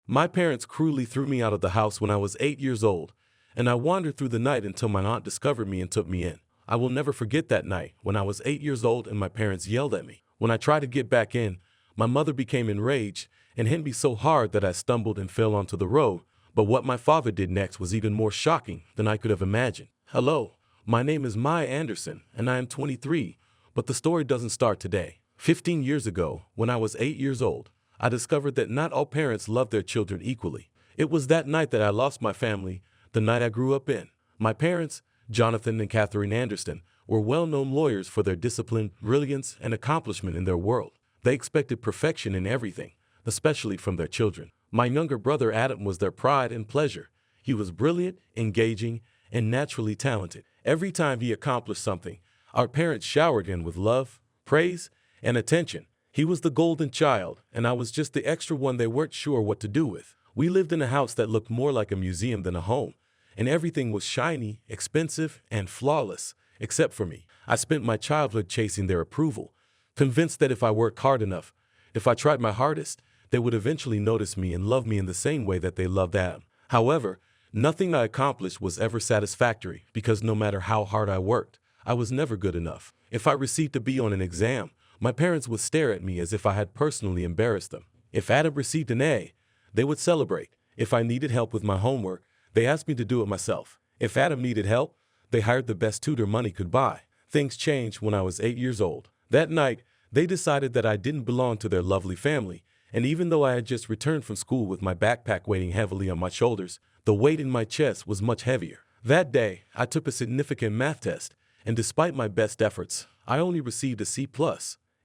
My parents cruelly threw me out of the house when I was 8 years old, and I wandered through the night until my aunt discovered me and took me in. I will never forget that night when I was 8 years old and my parents yelled at me. When I tried to get back in, my mother became enraged and hit me so hard that I stumbled and fell onto the road. But what my father did next was even more shocking than I could have imagined. Hello, my name is Maya Anderson, and I am 23, but the story doesn't start today. 15 years ago, when I was 8 years old, I discovered that not all parents love their children equally. It was that night that I lost my family, the night I grew up in. My parents, Jonathan and Katherine Anderson, were well-known lawyers for their discipline, brilliance, and accomplishment in their world. They expected perfection in everything, especially from their children. My younger brother Adam was their pride and pleasure. He was brilliant, engaging, and naturally talented. Every time he accomplished something, our parents showered him with love, praise, and attention. He was the golden child, and I was just the extra one they weren't sure what to do with. We lived in a house that looked more like a museum than a home, and everything was shiny, expensive, and flawless, except for me. I spent my childhood chasing their approval, convinced that if I worked hard enough, if I tried my hardest, they would eventually notice me and love me in the same way that they loved Adam. However, nothing I accomplished was ever satisfactory because no matter how hard I worked, I was never good enough. If I received a B on an exam, my parents would stare at me as if I had personally embarrassed them. If Adam received an A, they would celebrate. If I needed help with my homework, they asked me to do it myself. If Adam needed help, they hired the best tutor money could buy. Things changed when I was 8 years old. That night, they decided that I didn't belong to their lovely family, and even though I had just returned from school with my backpack weighing heavily on my shoulders, the weight in my chest was much heavier. That day, I took a significant math test, and despite my best efforts, I only received a C+.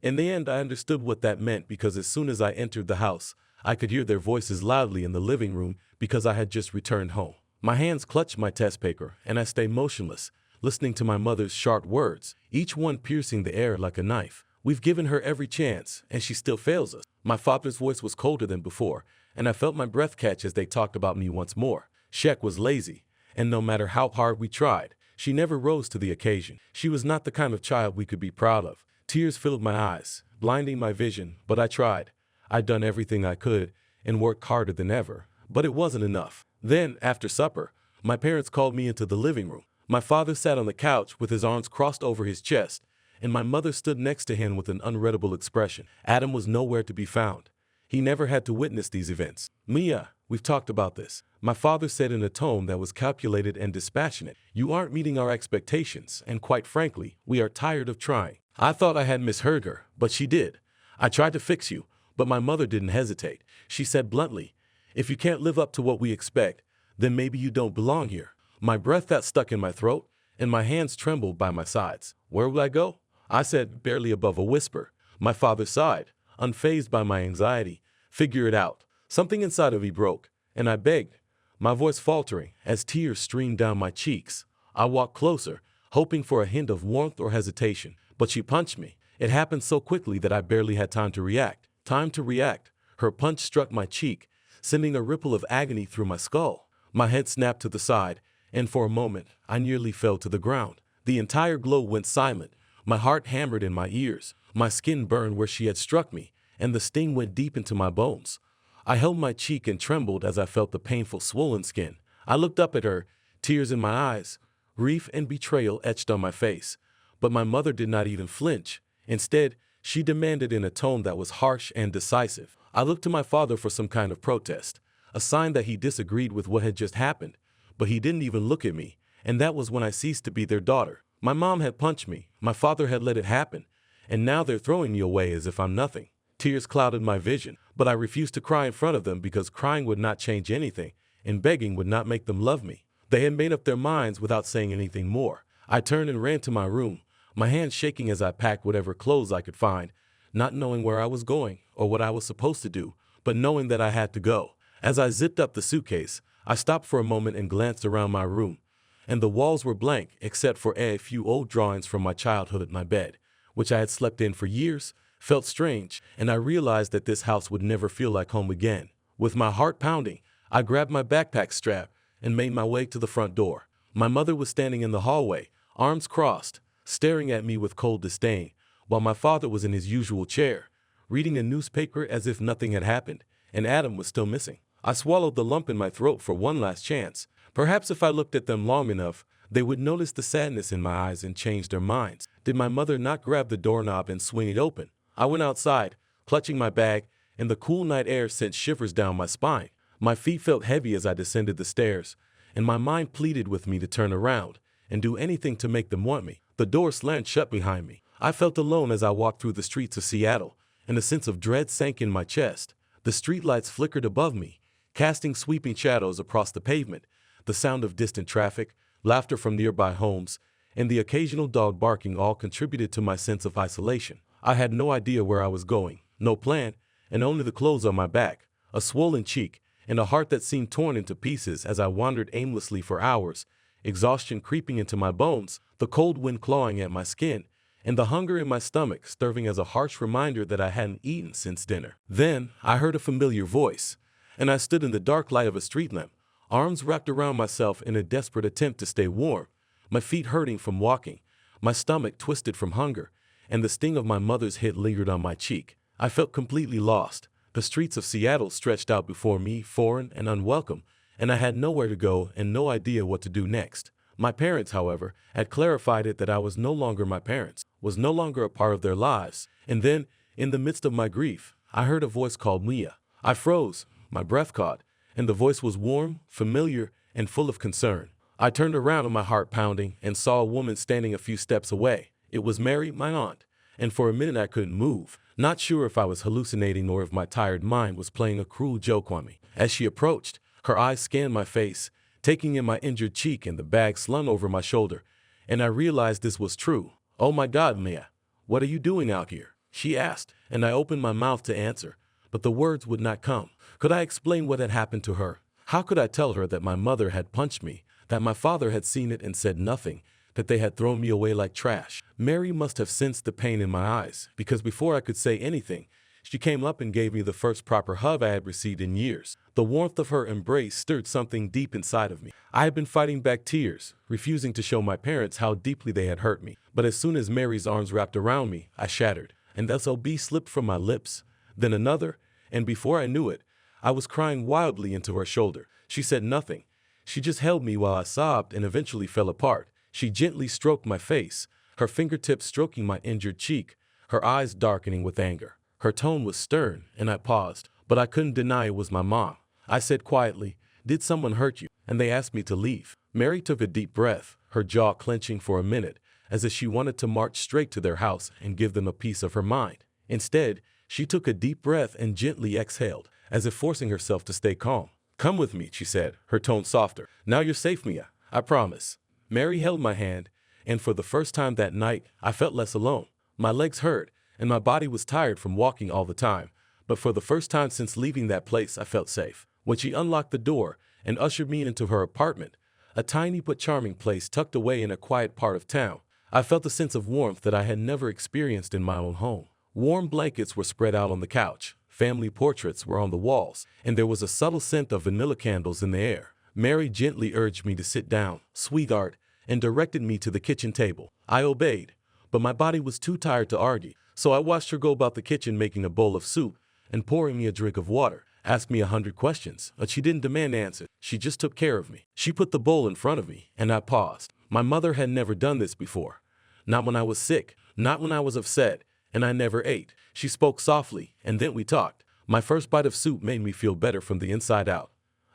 In the end, I understood what that meant because as soon as I entered the house, I could hear their voices loudly in the living room because I had just returned home. My hands clutched my test paper, and I stayed motionless, listening to my mother's sharp words, each one piercing the air like a knife. We've given her every chance, and she still fails us. My father's voice was colder than before, and I felt my breath catch as they talked about me once more. Shek was lazy, and no matter how hard we tried, she never rose to the occasion. She was not the kind of child we could be proud of. Tears filled my eyes, blinding my vision, but I tried. I'd done everything I could and worked harder than ever, but it wasn't enough. Then, after supper, my parents called me into the living room. My father sat on the couch with his arms crossed over his chest, and my mother stood next to him with an unreadable expression. Adam was nowhere to be found. He never had to witness these events. Mia, we've talked about this. My father said in a tone that was calculated and dispassionate. You aren't meeting our expectations, and quite frankly, we are tired of trying. I thought I had misheard her, but she did. I tried to fix you, but my mother didn't hesitate. She said bluntly, if you can't live up to what we expect, then maybe you don't belong here. My breath got stuck in my throat, and my hands trembled by my sides. Where will I go? I said, barely above a whisper. My father sighed, unfazed by my anxiety. Figure it out. Something inside of me broke, and I begged, my voice faltering as tears streamed down my cheeks. I walked closer, hoping for a hint of warmth or hesitation, but she punched me. It happened so quickly that I barely had time to react. Time to react. Her punch struck my cheek, sending a ripple of agony through my skull. My head snapped to the side, and for a moment, I nearly fell to the ground. The entire globe went silent. My heart hammered in my ears. My skin burned where she had struck me, and the sting went deep into my bones. I held my cheek and trembled as I felt the painful swollen skin. I looked up at her, tears in my eyes, grief and betrayal etched on my face. But my mother did not even flinch. Instead, she demanded in a tone that was harsh and decisive. I looked to my father for some kind of protest, a sign that he disagreed with what had just happened. But he didn't even look at me, and that was when I ceased to be their daughter. My mom had punched me, my father had let it happen, and now they're throwing me away as if I'm nothing. Tears clouded my vision, but I refused to cry in front of them because crying would not change anything, and begging would not make them love me. They had made up their minds without saying anything more. I turned and ran to my room, my hands shaking as I packed whatever clothes I could find, not knowing where I was going or what I was supposed to do, but knowing that I had to go. As I zipped up the suitcase, I stopped for a moment and glanced around my room, and the walls were blank except for a few old drawings from my childhood at my bed, which I had slept in for years, felt strange, and I realized that this house would never feel like home again. With my heart pounding, I grabbed my backpack strap and made my way to the front door. My mother was standing in the hallway, arms crossed, staring at me with cold disdain, while my father was in his usual chair, reading a newspaper as if nothing had happened, and Adam was still missing. I swallowed the lump in my throat for one last chance. Perhaps if I looked at them long enough, they would notice the sadness in my eyes and change their minds. Did my mother not grab the doorknob and swing it open? I went outside, clutching my bag, and the cool night air sent shivers down my spine. My feet felt heavy as I descended the stairs, and my mind pleaded with me to turn around and do anything to make them want me. The door slammed shut behind me. I felt alone as I walked through the streets of Seattle, and a sense of dread sank in my chest. The streetlights flickered above me, casting sweeping shadows across the pavement. The sound of distant traffic, laughter from nearby homes, and the occasional dog barking all contributed to my sense of isolation. I had no idea where I was going, no plan, and only the clothes on my back, a swollen cheek, and a heart that seemed torn into pieces as I wandered aimlessly for hours, exhaustion creeping into my bones, the cold wind clawing at my skin, and the hunger in my stomach serving as a harsh reminder that I hadn't eaten since dinner. Then I heard a familiar voice, and I stood in the dark light of a street lamp, arms wrapped around myself in a desperate attempt to stay warm, my feet hurting from walking, my stomach twisted from hunger, and the sting of my mother's hit lingered on my cheek. I felt completely lost. The streets of Seattle stretched out before me, foreign and unwelcome, and I had nowhere to go and no idea what to do next. My parents, however, had clarified it that I was no longer my parents, was no longer a part of their lives. And then, in the midst of my grief, I heard a voice called Mia. I froze, my breath caught, and the voice was warm, familiar, and full of concern. I turned around with my heart pounding and saw a woman standing a few steps away. It was Mary, my aunt, and for a minute I couldn't move, not sure if I was hallucinating or if my tired mind was playing a cruel joke on me. As she approached, her eyes scanned my face, taking in my injured cheek and the bag slung over my shoulder, and I realized this was true. "Oh my God, Mia, what are you doing out here?" she asked, and I opened my mouth to answer, but the words would not come. Could I explain what had happened to her? How could I tell her that my mother had punched me, that my father had seen it and said nothing, that they had thrown me away like trash? Mary must have sensed the pain in my eyes, because before I could say anything, she came up and gave me the first proper hug I had received in years. The warmth of her embrace stirred something deep inside of me. I had been fighting back tears, refusing to show my parents how deeply they had hurt me. But as soon as Mary's arms wrapped around me, I shattered, and the SOB slipped from my lips. Then another, and before I knew it, I was crying wildly into her shoulder. She said nothing. She just held me while I sobbed and eventually fell apart. She gently stroked my face, her fingertips stroking my injured cheek, her eyes darkening with anger. Her tone was stern, and I paused, but I couldn't deny it was my mom. I said quietly, "Did someone hurt you?" And they asked me to leave. Mary took a deep breath, her jaw clenching for a minute, as if she wanted to march straight to their house and give them a piece of her mind. Instead, she took a deep breath and gently exhaled, as if forcing herself to stay calm. "Come with me," she said, her tone softer. "Now you're safe, Mia. I promise." Mary held my hand, and for the first time that night, I felt less alone. My legs hurt, and my body was tired from walking all the time, but for the first time since leaving that place, I felt safe. When she unlocked the door and ushered me into her apartment, a tiny but charming place tucked away in a quiet part of town, I felt a sense of warmth that I had never experienced in my own home. Warm blankets were spread out on the couch, family portraits were on the walls, and there was a subtle scent of vanilla candles in the air. Mary gently urged me to sit down, sweetheart, and directed me to the kitchen table. I obeyed, but my body was too tired to argue, so I watched her go about the kitchen making a bowl of soup and pouring me a drink of water, asked me 100 questions, but she didn't demand answers. She just took care of me. She put the bowl in front of me, and I paused. My mother had never done this before. Not when I was sick, not when I was upset, and I never ate. She spoke softly, and then we talked. My first bite of soup made me feel better from the inside out.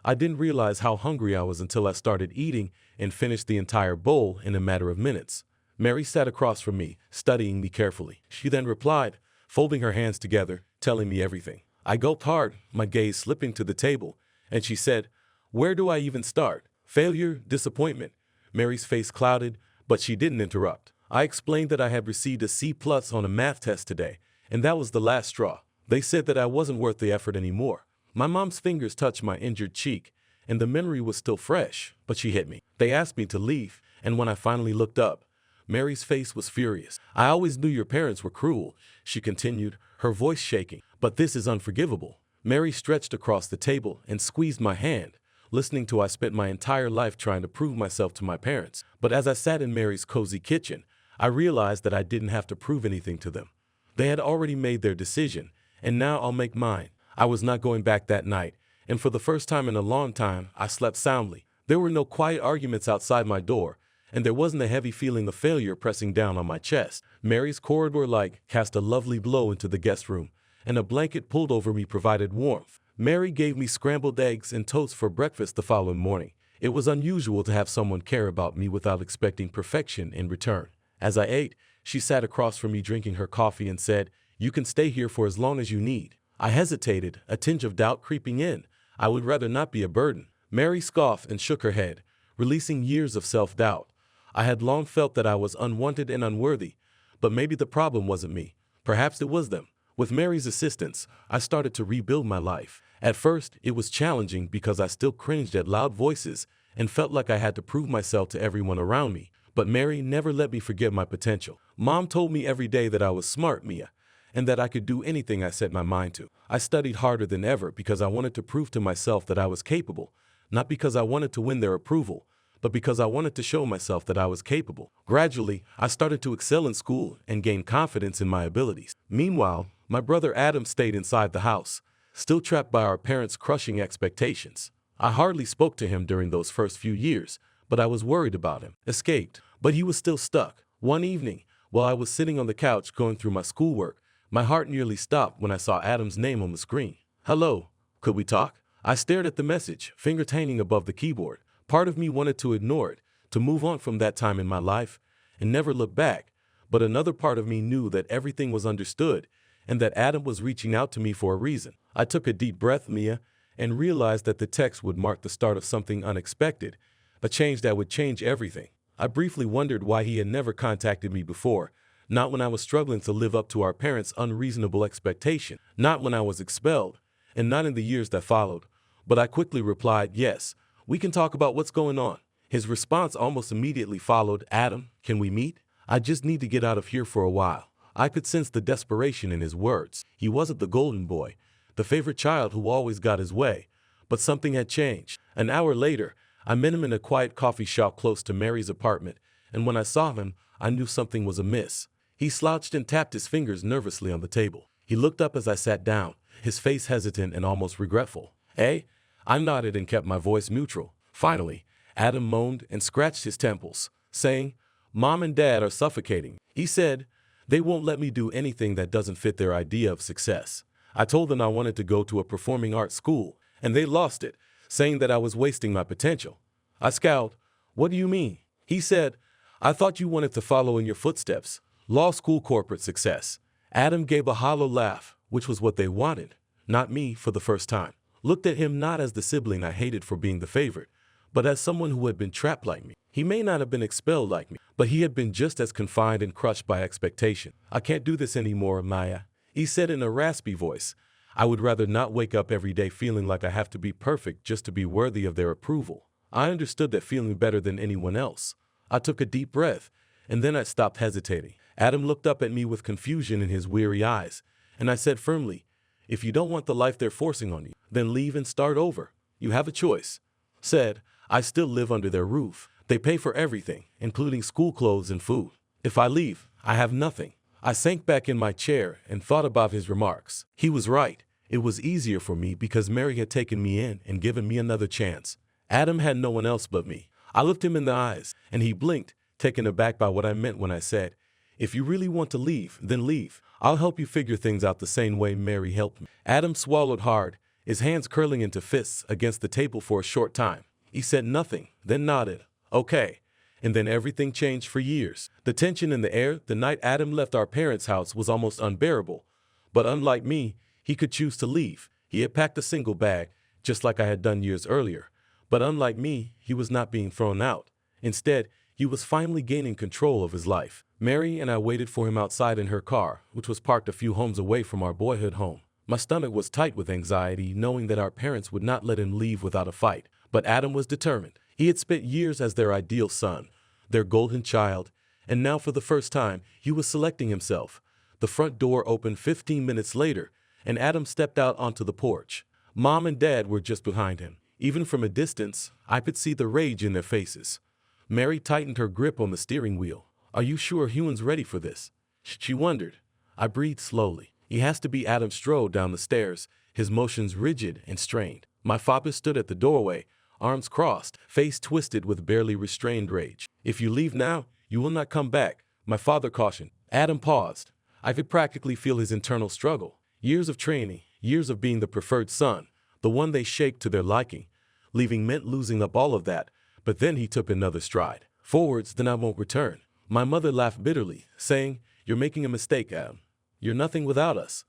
I didn't realize how hungry I was until I started eating and finished the entire bowl in a matter of minutes. Mary sat across from me, studying me carefully. She then replied, folding her hands together, telling me everything. I gulped hard, my gaze slipping to the table, and she said, "Where do I even start? Failure, disappointment." Mary's face clouded, but she didn't interrupt. I explained that I had received a C+ on a math test today, and that was the last straw. They said that I wasn't worth the effort anymore. My mom's fingers touched my injured cheek, and the memory was still fresh, but she hit me. They asked me to leave, and when I finally looked up, Mary's face was furious. "I always knew your parents were cruel," she continued, her voice shaking, "but this is unforgivable." Mary stretched across the table and squeezed my hand, listening to I spent my entire life trying to prove myself to my parents. But as I sat in Mary's cozy kitchen, I realized that I didn't have to prove anything to them. They had already made their decision, and now I'll make mine. I was not going back that night, and for the first time in a long time, I slept soundly. There were no quiet arguments outside my door, and there wasn't a heavy feeling of failure pressing down on my chest. Mary's corridor light cast a lovely glow into the guest room, and a blanket pulled over me provided warmth. Mary gave me scrambled eggs and toast for breakfast the following morning. It was unusual to have someone care about me without expecting perfection in return. As I ate, she sat across from me drinking her coffee and said, "You can stay here for as long as you need." I hesitated, a tinge of doubt creeping in. I would rather not be a burden. Mary scoffed and shook her head, releasing years of self-doubt. I had long felt that I was unwanted and unworthy, but maybe the problem wasn't me. Perhaps it was them. With Mary's assistance, I started to rebuild my life. At first, it was challenging because I still cringed at loud voices and felt like I had to prove myself to everyone around me. But Mary never let me forget my potential. Mom told me every day that I was smart, Mia, and that I could do anything I set my mind to. I studied harder than ever because I wanted to prove to myself that I was capable, not because I wanted to win their approval, but because I wanted to show myself that I was capable. Gradually, I started to excel in school and gain confidence in my abilities. Meanwhile, my brother Adam stayed inside the house, still trapped by our parents' crushing expectations. I hardly spoke to him during those first few years, but I was worried about him. Escaped, but he was still stuck. One evening, while I was sitting on the couch going through my schoolwork, my heart nearly stopped when I saw Adam's name on the screen. "Hello, could we talk?" I stared at the message, fingers hanging above the keyboard. Part of me wanted to ignore it, to move on from that time in my life and never look back, but another part of me knew that everything was understood and that Adam was reaching out to me for a reason. I took a deep breath, Mia, and realized that the text would mark the start of something unexpected, a change that would change everything. I briefly wondered why he had never contacted me before, not when I was struggling to live up to our parents' unreasonable expectation, not when I was expelled, and not in the years that followed. But I quickly replied, "Yes, we can talk about what's going on." His response almost immediately followed, "Adam, can we meet? I just need to get out of here for a while." I could sense the desperation in his words. He wasn't the golden boy, the favorite child who always got his way, but something had changed. An hour later, I met him in a quiet coffee shop close to Mary's apartment, and when I saw him, I knew something was amiss. He slouched and tapped his fingers nervously on the table. He looked up as I sat down, his face hesitant and almost regretful. "Eh?" I nodded and kept my voice neutral. Finally, Adam moaned and scratched his temples, saying, "Mom and Dad are suffocating." He said, "They won't let me do anything that doesn't fit their idea of success." I told them I wanted to go to a performing arts school, and they lost it, saying that I was wasting my potential. I scowled. "What do you mean?" He said, "I thought you wanted to follow in your footsteps. Law school, corporate success." Adam gave a hollow laugh, which was what they wanted, not me for the first time. Looked at him not as the sibling I hated for being the favorite, but as someone who had been trapped like me. He may not have been expelled like me, but he had been just as confined and crushed by expectation. "I can't do this anymore, Maya," he said in a raspy voice. "I would rather not wake up every day feeling like I have to be perfect just to be worthy of their approval." I understood that feeling better than anyone else. I took a deep breath, and then I stopped hesitating. Adam looked up at me with confusion in his weary eyes, and I said firmly, "If you don't want the life they're forcing on you, then leave and start over. You have a choice." Said, "I still live under their roof. They pay for everything, including school clothes and food. If I leave, I have nothing." I sank back in my chair and thought about his remarks. He was right. It was easier for me because Mary had taken me in and given me another chance. Adam had no one else but me. I looked him in the eyes, and he blinked, taken aback by what I meant when I said, "If you really want to leave, then leave. I'll help you figure things out the same way Mary helped me." Adam swallowed hard, his hands curling into fists against the table for a short time. He said nothing, then nodded. "Okay." And then everything changed for years. The tension in the air the night Adam left our parents' house was almost unbearable. But unlike me, he could choose to leave. He had packed a single bag, just like I had done years earlier. But unlike me, he was not being thrown out. Instead, he was finally gaining control of his life. Mary and I waited for him outside in her car, which was parked a few homes away from our boyhood home. My stomach was tight with anxiety, knowing that our parents would not let him leave without a fight. But Adam was determined. He had spent years as their ideal son, their golden child, and now for the first time, he was selecting himself. The front door opened 15 minutes later, and Adam stepped out onto the porch. Mom and Dad were just behind him. Even from a distance, I could see the rage in their faces. Mary tightened her grip on the steering wheel. "Are you sure Hewen's ready for this?" She wondered. I breathed slowly. He has to be. Adam strode down the stairs, his motions rigid and strained. My father stood at the doorway, arms crossed, face twisted with barely restrained rage. "If you leave now, you will not come back," my father cautioned. Adam paused. I could practically feel his internal struggle. Years of training, years of being the preferred son, the one they shaped to their liking. Leaving meant losing up all of that, but then he took another stride. "Forwards, then I won't return." My mother laughed bitterly, saying, "You're making a mistake, Adam. You're nothing without us."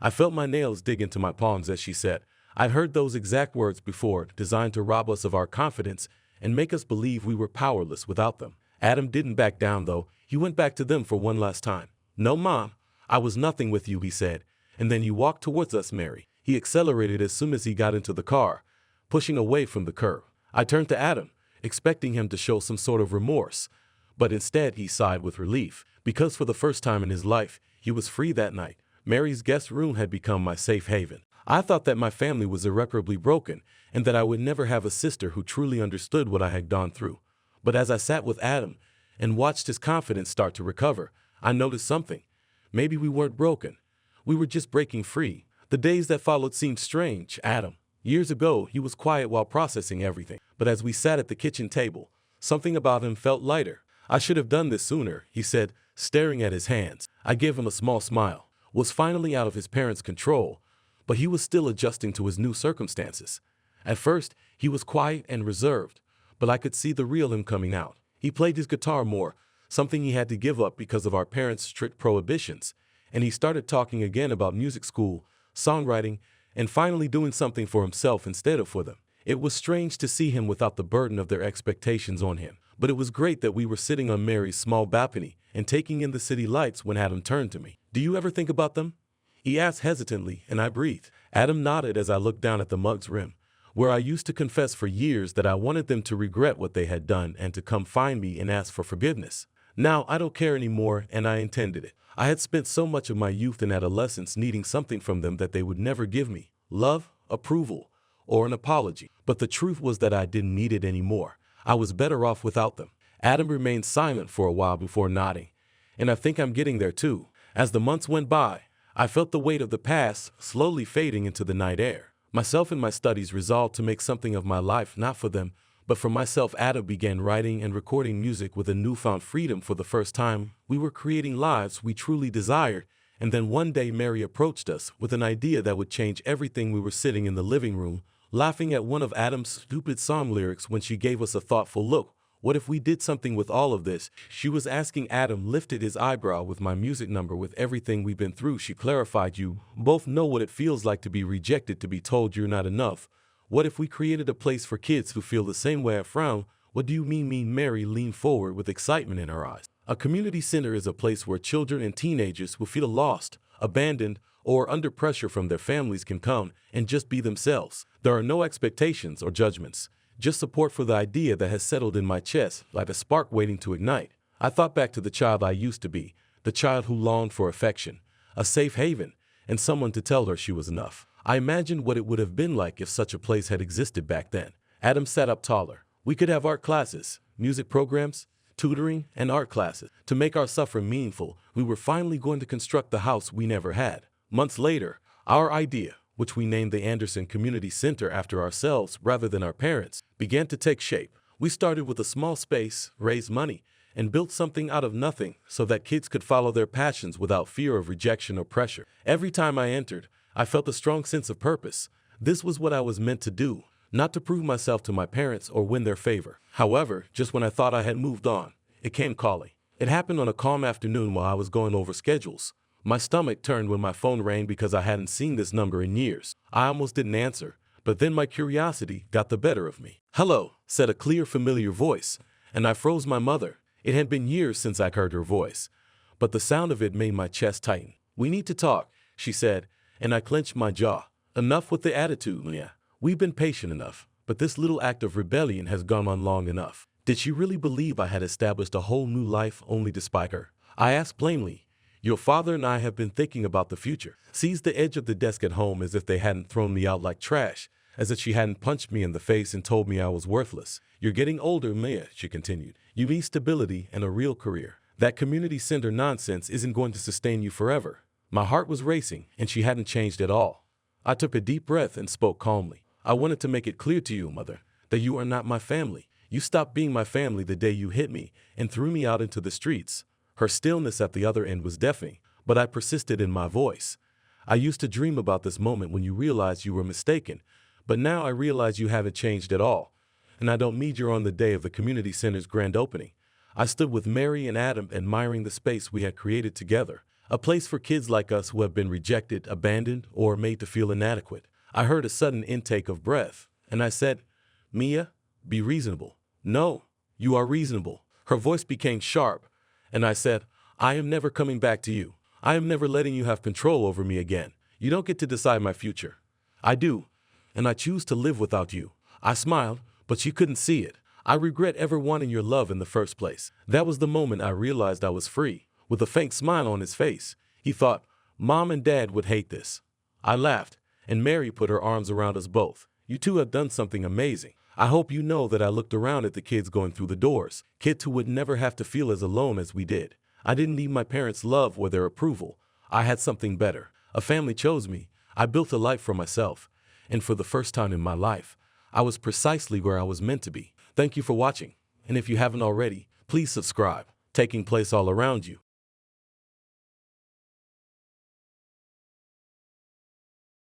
I felt my nails dig into my palms as she said, "I'd heard those exact words before, designed to rob us of our confidence and make us believe we were powerless without them." Adam didn't back down, though. He went back to them for one last time. "No, Mom, I was nothing with you," he said. "And then you walked towards us, Mary." He accelerated as soon as he got into the car, pushing away from the curb. I turned to Adam, expecting him to show some sort of remorse, but instead he sighed with relief, because for the first time in his life, he was free that night. Mary's guest room had become my safe haven. I thought that my family was irreparably broken, and that I would never have a sister who truly understood what I had gone through. But as I sat with Adam and watched his confidence start to recover, I noticed something. Maybe we weren't broken. We were just breaking free. The days that followed seemed strange. Adam. Years ago, he was quiet while processing everything. But as we sat at the kitchen table, something about him felt lighter. "I should have done this sooner," he said, staring at his hands. I gave him a small smile. Was finally out of his parents' control, but he was still adjusting to his new circumstances. At first, he was quiet and reserved, but I could see the real him coming out. He played his guitar more, something he had to give up because of our parents' strict prohibitions, and he started talking again about music school, songwriting, and finally doing something for himself instead of for them. It was strange to see him without the burden of their expectations on him, but it was great that we were sitting on Mary's small balcony and taking in the city lights when Adam turned to me. "Do you ever think about them?" he asked hesitantly, and I breathed. Adam nodded as I looked down at the mug's rim, where I used to confess for years that I wanted them to regret what they had done and to come find me and ask for forgiveness. Now I don't care anymore, and I intended it. I had spent so much of my youth and adolescence needing something from them that they would never give me: love, approval, or an apology. But the truth was that I didn't need it anymore. I was better off without them. Adam remained silent for a while before nodding, and I think I'm getting there too. As the months went by, I felt the weight of the past slowly fading into the night air. Myself and my studies resolved to make something of my life, not for them, but for myself. Adam began writing and recording music with a newfound freedom for the first time. We were creating lives we truly desired, and then one day Mary approached us with an idea that would change everything. We were sitting in the living room, laughing at one of Adam's stupid song lyrics when she gave us a thoughtful look. "What if we did something with all of this?" she was asking. Adam lifted his eyebrow. "With my music number, with everything we've been through," she clarified. "You both know what it feels like to be rejected, to be told you're not enough. What if we created a place for kids who feel the same way?" I frowned. "What do you mean?" Mary leaned forward with excitement in her eyes. "A community center is a place where children and teenagers who feel lost, abandoned, or under pressure from their families can come and just be themselves. There are no expectations or judgments, just support." For the idea that has settled in my chest like a spark waiting to ignite. I thought back to the child I used to be, the child who longed for affection, a safe haven, and someone to tell her she was enough. I imagined what it would have been like if such a place had existed back then. Adam sat up taller. "We could have art classes, music programs, tutoring, and art classes. To make our suffering meaningful, we were finally going to construct the house we never had." Months later, our idea, which we named the Anderson Community Center after ourselves rather than our parents, began to take shape. We started with a small space, raised money, and built something out of nothing so that kids could follow their passions without fear of rejection or pressure. Every time I entered, I felt a strong sense of purpose. This was what I was meant to do, not to prove myself to my parents or win their favor. However, just when I thought I had moved on, it came calling. It happened on a calm afternoon while I was going over schedules. My stomach turned when my phone rang because I hadn't seen this number in years. I almost didn't answer, but then my curiosity got the better of me. "Hello," said a clear, familiar voice, and I froze. My mother. It had been years since I'd heard her voice, but the sound of it made my chest tighten. "We need to talk," she said, and I clenched my jaw. "Enough with the attitude, Leah. We've been patient enough, but this little act of rebellion has gone on long enough." Did she really believe I had established a whole new life only to spite her? I asked plainly. "Your father and I have been thinking about the future." Seized the edge of the desk at home as if they hadn't thrown me out like trash, as if she hadn't punched me in the face and told me I was worthless. "You're getting older, Maya," she continued. "You need stability and a real career. That community center nonsense isn't going to sustain you forever." My heart was racing, and she hadn't changed at all. I took a deep breath and spoke calmly. I wanted to make it clear to you, Mother, that you are not my family. You stopped being my family the day you hit me and threw me out into the streets." Her stillness at the other end was deafening, but I persisted in my voice. "I used to dream about this moment when you realized you were mistaken, but now I realize you haven't changed at all. And I don't mean you're on the day of the community center's grand opening. I stood with Mary and Adam admiring the space we had created together, a place for kids like us who have been rejected, abandoned, or made to feel inadequate. I heard a sudden intake of breath, and I said, 'Mia, be reasonable.' 'No, you are reasonable.' Her voice became sharp, and I said, 'I am never coming back to you. I am never letting you have control over me again. You don't get to decide my future. I do, and I choose to live without you.' I smiled, but she couldn't see it. 'I regret ever wanting your love in the first place.' That was the moment I realized I was free. With a faint smile on his face, he thought, 'Mom and Dad would hate this.' I laughed, and Mary put her arms around us both. 'You two have done something amazing. I hope you know that I looked around at the kids going through the doors, kids who would never have to feel as alone as we did. I didn't need my parents' love or their approval. I had something better. A family chose me. I built a life for myself. And for the first time in my life, I was precisely where I was meant to be.' Thank you for watching. And if you haven't already, please subscribe. Taking place all around you.